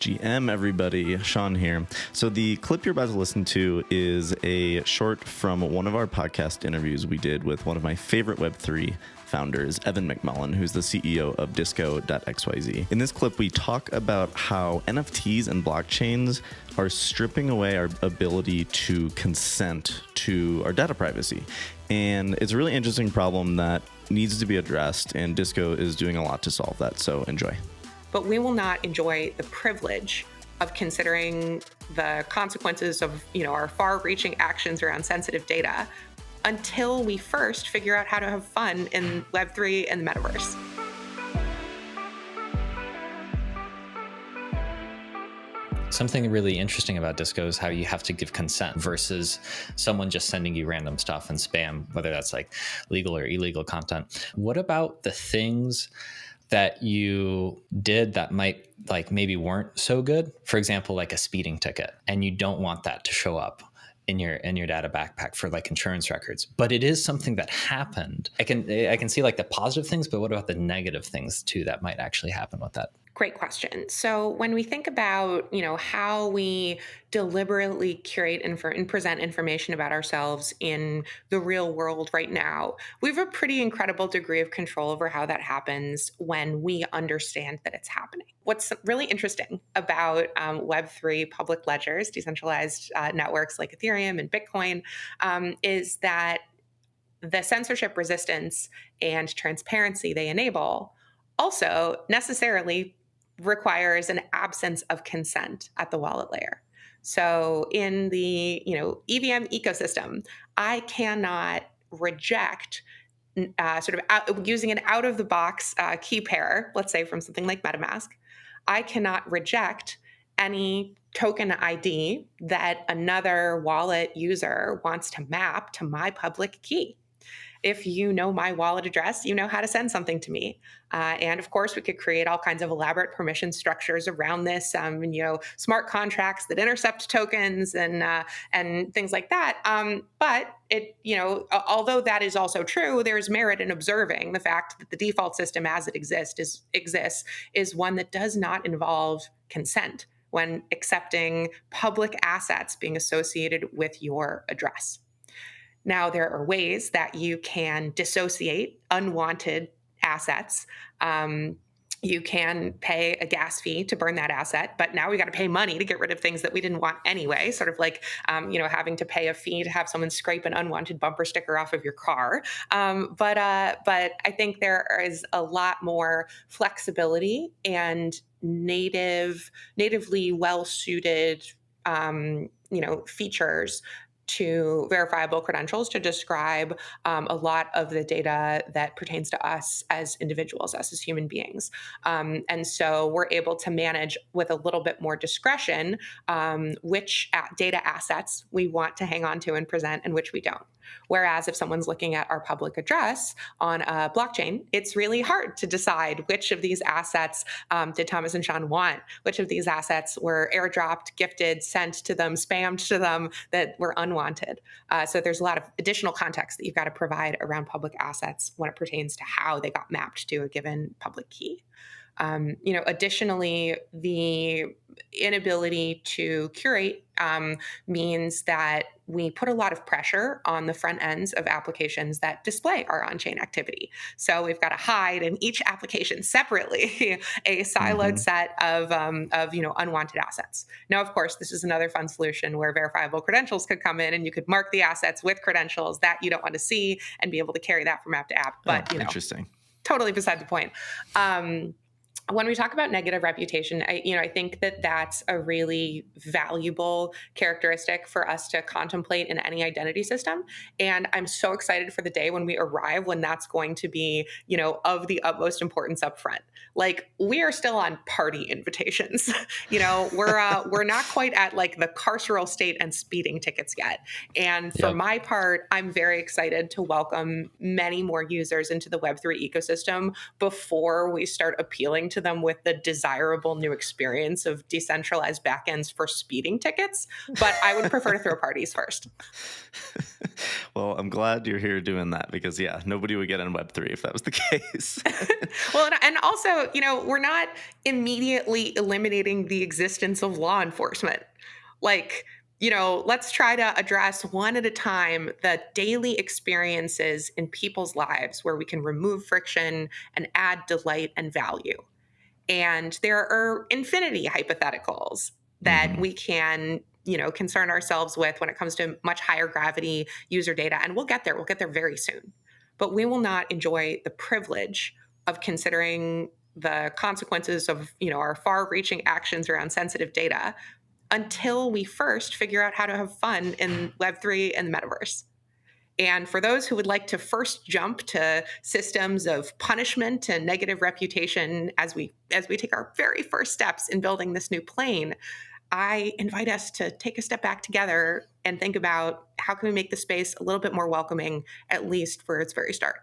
GM, everybody. Sean here. So the clip you're about to listen to is a short from one of our podcast interviews we did with one of my favorite Web3 founders, Evin McMullen, who's the CEO of Disco.xyz. In this clip, we talk about how NFTs and blockchains are stripping away our ability to consent to our data privacy. And it's a really interesting problem that needs to be addressed, and Disco is doing a lot to solve that. So enjoy. But we will not enjoy the privilege of considering the consequences of, our far-reaching actions around sensitive data until we first figure out how to have fun in Web3 and the metaverse. Something really interesting about Disco is how you have to give consent versus someone just sending you random stuff and spam, whether that's like legal or illegal content. What about the things that you did that might maybe weren't so good? For example, like a speeding ticket, and you don't want that to show up in your data backpack for insurance records, but it is something that happened. I can see the positive things, but what about the negative things too that might actually happen with that? Great question. So when we think about, how we deliberately curate and present information about ourselves in the real world right now, we have a pretty incredible degree of control over how that happens when we understand that it's happening. What's really interesting about Web3 public ledgers, decentralized networks like Ethereum and Bitcoin, is that the censorship resistance and transparency they enable also necessarily requires an absence of consent at the wallet layer. So in the EVM ecosystem, I cannot reject using an out-of-the-box key pair, let's say from something like MetaMask. I cannot reject any token ID that another wallet user wants to map to my public key. If you know my wallet address, you know how to send something to me. And of course, we could create all kinds of elaborate permission structures around this, smart contracts that intercept tokens and things like that. But although that is also true, there's merit in observing the fact that the default system as it exists is one that does not involve consent when accepting public assets being associated with your address. Now, there are ways that you can dissociate unwanted assets. You can pay a gas fee to burn that asset, but now we got to pay money to get rid of things that we didn't want anyway, sort of like, having to pay a fee to have someone scrape an unwanted bumper sticker off of your car. But I think there is a lot more flexibility and natively well-suited, features to verifiable credentials to describe a lot of the data that pertains to us as individuals, us as human beings. And so we're able to manage with a little bit more discretion which data assets we want to hang on to and present and which we don't. Whereas if someone's looking at our public address on a blockchain, it's really hard to decide which of these assets did Thomas and Sean want, which of these assets were airdropped, gifted, sent to them, spammed to them that were unwanted. So there's a lot of additional context that you've got to provide around public assets when it pertains to how they got mapped to a given public key. Additionally, the inability to curate means that we put a lot of pressure on the front ends of applications that display our on-chain activity. So we've got to hide in each application separately a siloed set of unwanted assets. Now, of course, this is another fun solution where verifiable credentials could come in, and you could mark the assets with credentials that you don't want to see and be able to carry that from app to app. But interesting. Totally beside the point. When we talk about negative reputation, I think that that's a really valuable characteristic for us to contemplate in any identity system. And I'm so excited for the day when we arrive, when that's going to be, of the utmost importance up front. We are still on party invitations. We're not quite at the carceral state and speeding tickets yet. And for my part, I'm very excited to welcome many more users into the Web3 ecosystem before we start appealing to to them with the desirable new experience of decentralized backends for speeding tickets, but I would prefer to throw parties first. Well, I'm glad you're here doing that because, yeah, nobody would get on Web3 if that was the case. Well, and also, we're not immediately eliminating the existence of law enforcement. Like, let's try to address one at a time the daily experiences in people's lives where we can remove friction and add delight and value. And there are infinity hypotheticals that we can, concern ourselves with when it comes to much higher gravity user data. And we'll get there. We'll get there very soon. But we will not enjoy the privilege of considering the consequences of, our far-reaching actions around sensitive data until we first figure out how to have fun in Web3 and the metaverse. And for those who would like to first jump to systems of punishment and negative reputation as we take our very first steps in building this new plane, I invite us to take a step back together and think about how can we make the space a little bit more welcoming, at least for its very start.